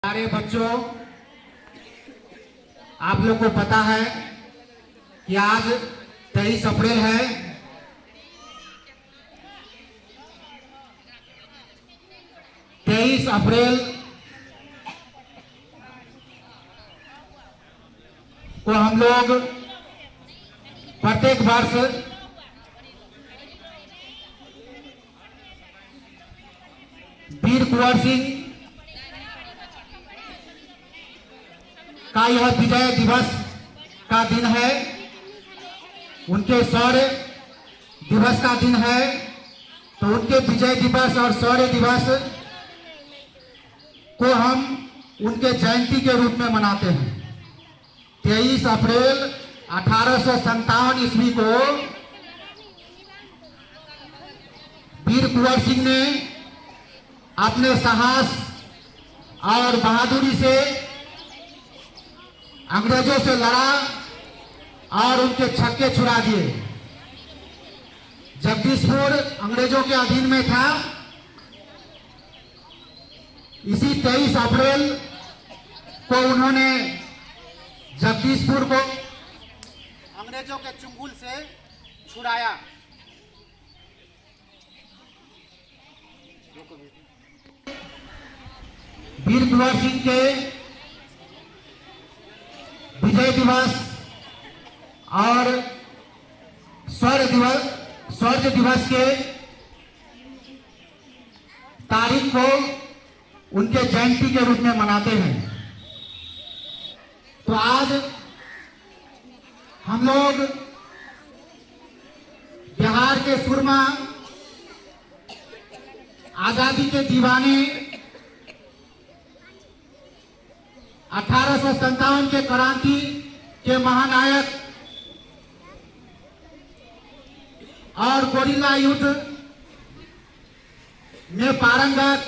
प्यारे बच्चों, आप लोग को पता है कि आज 23 अप्रैल है। तेईस अप्रैल को हम लोग प्रत्येक वर्ष वीर कुंवर सिंह का यह विजय दिवस का दिन है, उनके शौर्य दिवस का दिन है। तो उनके विजय दिवस और शौर्य दिवस को हम उनके जयंती के रूप में मनाते हैं। 23 अप्रैल 1857 ईस्वी को वीर कुंवर सिंह ने अपने साहस और बहादुरी से अंग्रेजों से लड़ा और उनके छक्के छुड़ा दिए। जगदीशपुर अंग्रेजों के अधीन में था। इसी 23 अप्रैल को उन्होंने जगदीशपुर को अंग्रेजों के चंगुल से छुड़ाया। वीर कुंवर सिंह के विजय दिवस और शौर्य दिवस के तारीख को उनके जयंती के रूप में मनाते हैं। तो आज हम लोग बिहार के सुरमा, आजादी के दीवाने, 1857 के क्रांति के महानायक और गोरिल्ला युद्ध में पारंगत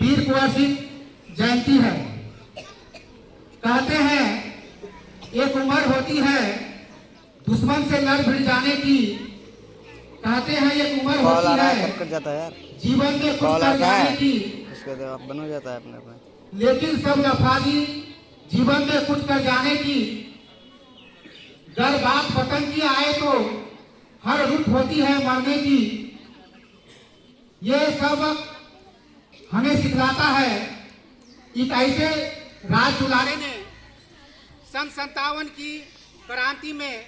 वीर कुंवर सिंह जयंती है। कहते हैं एक उम्र होती है दुश्मन से लड़ भिड़ जाने की। कहते हैं एक उम्र होती है जीवन में कुछ कर जाने की, बन हो जाता है अपने लेकिन सब लफाजी जीवन में कुछ कर जाने की। अगर बात वतन की आए तो हर रुख होती है मरने की। ये सब हमें सिखलाता है। एक ऐसे राज दुलारे ने सन 57 की क्रांति में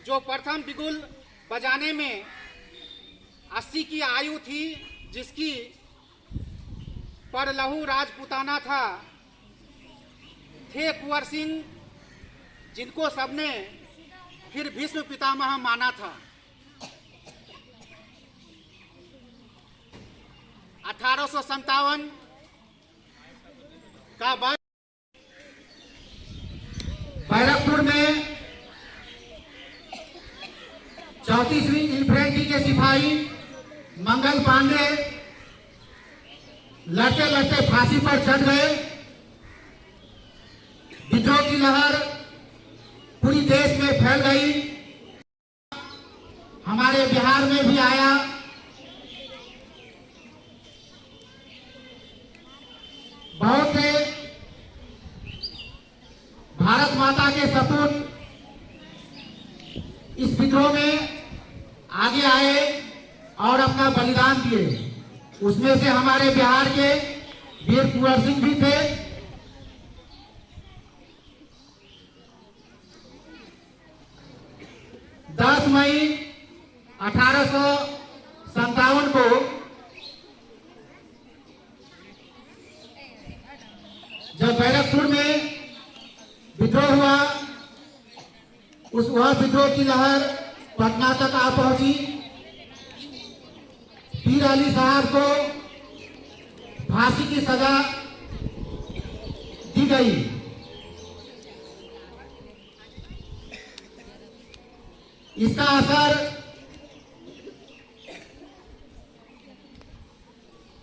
जो प्रथम बिगुल बजाने में 80 की आयु थी, जिसकी पर लहू राजपूताना था, थे कुंवर सिंह, जिनको सबने फिर भीष्म पितामह माना था। 1857 का बैरकपुर में 34वीं इन्फेंट्री के सिपाही मंगल पांडे लड़ते लड़ते फांसी पर चढ़ गए। विद्रोह की लहर पूरी देश में फैल गई, हमारे बिहार में भी आया। बहुत से भारत माता के सपूत इस विद्रोह में आगे आए और अपना बलिदान दिए। उसमें से हमारे बिहार के वीर कुंवर सिंह भी थे। मई 1857 को जब बैरकपुर में विद्रोह हुआ, वह विद्रोह की लहर पटना तक आ पहुंची। पीर अली साहब को फांसी की सजा दी गई। इसका असर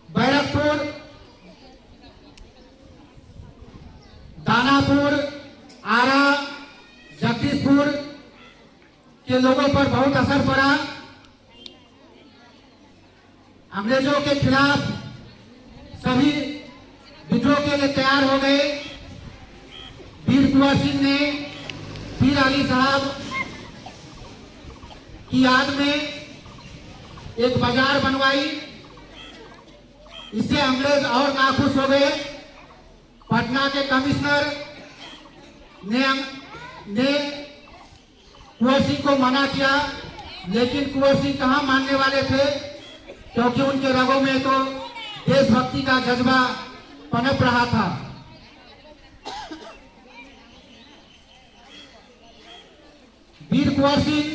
बैरकपुर, दानापुर, आरा, जगदीशपुर के लोगों पर बहुत असर पड़ा। अंग्रेजों के खिलाफ सभी के लिए तैयार हो गए। वीर कुंवर सिंह ने पीर अली साहब की याद में एक बाजार बनवाई। इससे अंग्रेज और नाखुश हो गए। पटना के कमिश्नर ने कुंवर सिंह को मना किया, लेकिन कुंवर सिंह कहाँ मानने वाले थे, क्योंकि उनके रगों में तो देशभक्ति का जज्बा पनप रहा था। वीर कुंवर सिंह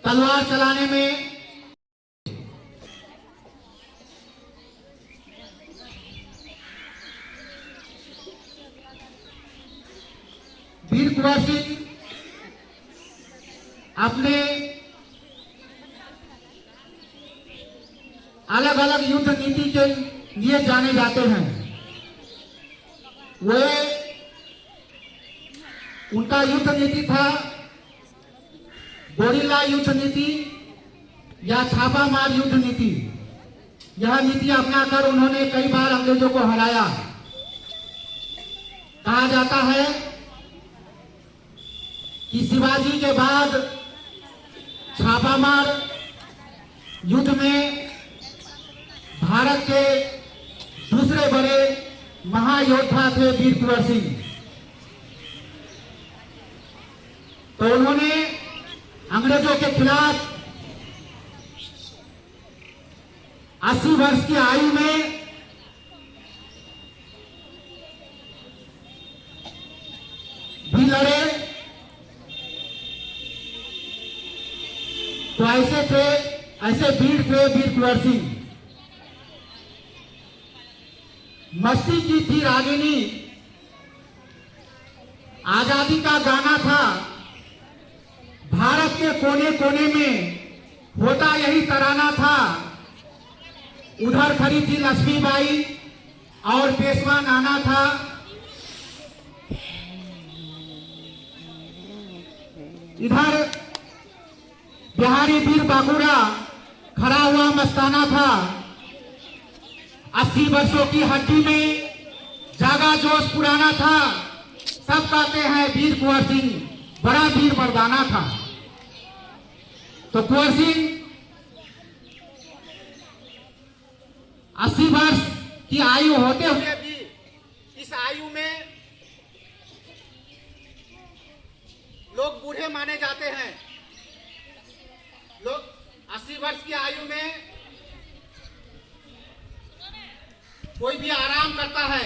तलवार चलाने में वीर कुंवर सिंह अपने अलग अलग युद्ध नीति के लिए जाने जाते हैं। वे उनका युद्ध नीति था गोरिल्ला युद्ध नीति या छापामार युद्ध नीति। यह नीति अपनाकर उन्होंने कई बार अंग्रेजों को हराया। कहा जाता है कि शिवाजी के बाद छापामार युद्ध में भारत के दूसरे बड़े महायोद्धा थे वीर कुंवर सिंह। तो उन्होंने अंग्रेजों के खिलाफ 80 वर्ष की आयु में भी लड़े। तो ऐसे वीर थे वीर कुंवर सिंह। मस्ती की थी रागिनी आजादी का गाना था। भारत के कोने कोने में होता यही तराना था। उधर खड़ी थी लक्ष्मीबाई और पेशवा नाना था। इधर बिहारी वीर बांकुरा खड़ा हुआ मस्ताना था। 80 वर्षों की हड्डी में जागा जोश पुराना था। सब कहते हैं वीर कुंवर सिंह बड़ा वीर मर्दाना था। तो कुंवर सिंह 80 वर्ष की आयु होते हुए भी इस आयु में लोग बूढ़े माने जाते हैं। लोग 80 वर्ष की आयु में कोई भी आराम करता है,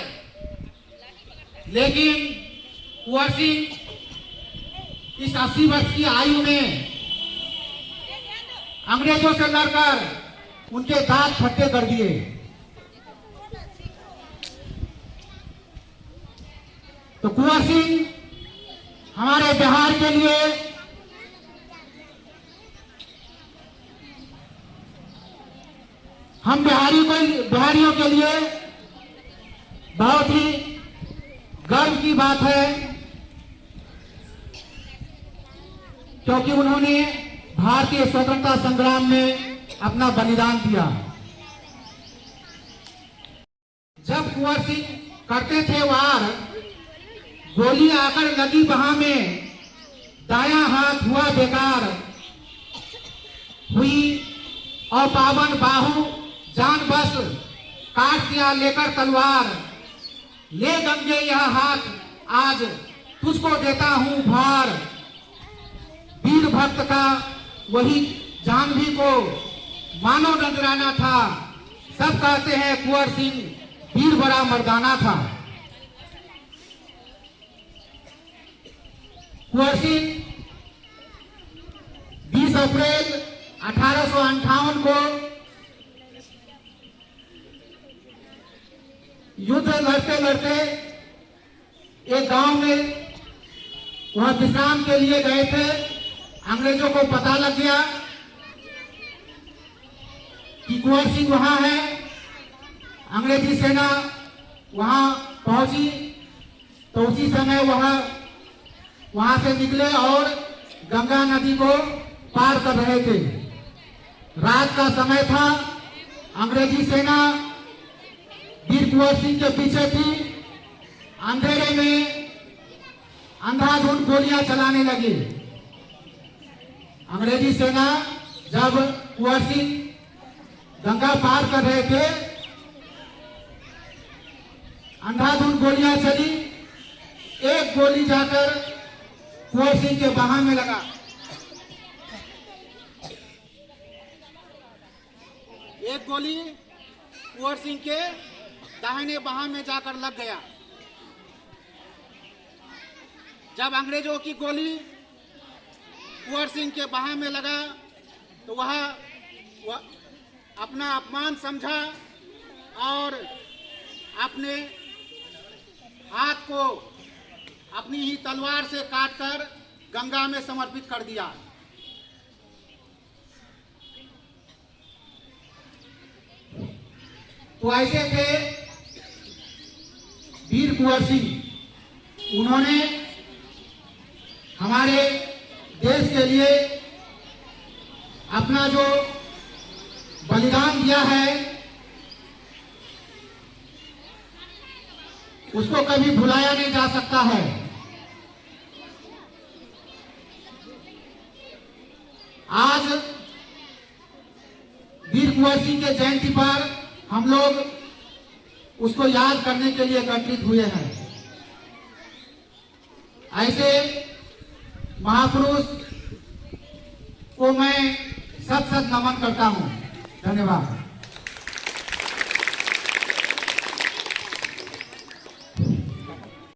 लेकिन कुंवर सिंह इस 80 वर्ष की आयु में अंग्रेजों से लड़कर उनके दांत फट्टे कर दिए। तो कुंवर सिंह हमारे बिहार के लिए हम बिहारियों के लिए बहुत ही गर्व की बात है, क्योंकि उन्होंने भारतीय स्वतंत्रता संग्राम में अपना बलिदान दिया। जब कुंवर सिंह करते थे वार, गोली आकर लगी बाह में, दायां हाथ हुआ बेकार, हुई और पावन बाहु जान बस, काट दिया लेकर तलवार, ले गंगे यह हाथ आज तुझको देता हूं भार। वीर भक्त का वही जानवी को मानो नजराना था। सब कहते हैं कुंवर सिंह वीर बड़ा मर्दाना था। कुंवर सिंह 20 अप्रैल 1858 को युद्ध लड़ते लड़ते एक गांव में वह विश्राम के लिए गए थे। अंग्रेजों को पता लग गया कि कुंवर सिंह वहां है। अंग्रेजी सेना वहां पहुंची तो उसी समय वहां से निकले और गंगा नदी को पार कर रहे थे। रात का समय था अंग्रेजी सेना वीर कुंवर सिंह के पीछे थी। अंधेरे में अंधाधुंध गोलियां चलाने लगी। अंग्रेजी सेना जब कुंवर सिंह गंगा पार कर रहे थे, अंधाधुंध गोलियां चली। एक गोली जाकर कुंवर सिंह के बाह में लगा। एक गोली कुंवर सिंह के दाहिने बाह में जाकर लग गया। जब अंग्रेजों की गोली कुंवर सिंह के बाह में लगा तो वह अपना अपमान समझा और अपने हाथ को अपनी ही तलवार से काटकर गंगा में समर्पित कर दिया। तो ऐसे थे वीर कुंवर सिंह। उन्होंने हमारे देश के लिए अपना जो बलिदान दिया है उसको कभी भुलाया नहीं जा सकता है। आज वीर कुंवर सिंह के जयंती पर हम लोग उसको याद करने के लिए एकत्रित हुए हैं। ऐसे महापुरुष को मैं सत सत नमन करता हूं। धन्यवाद।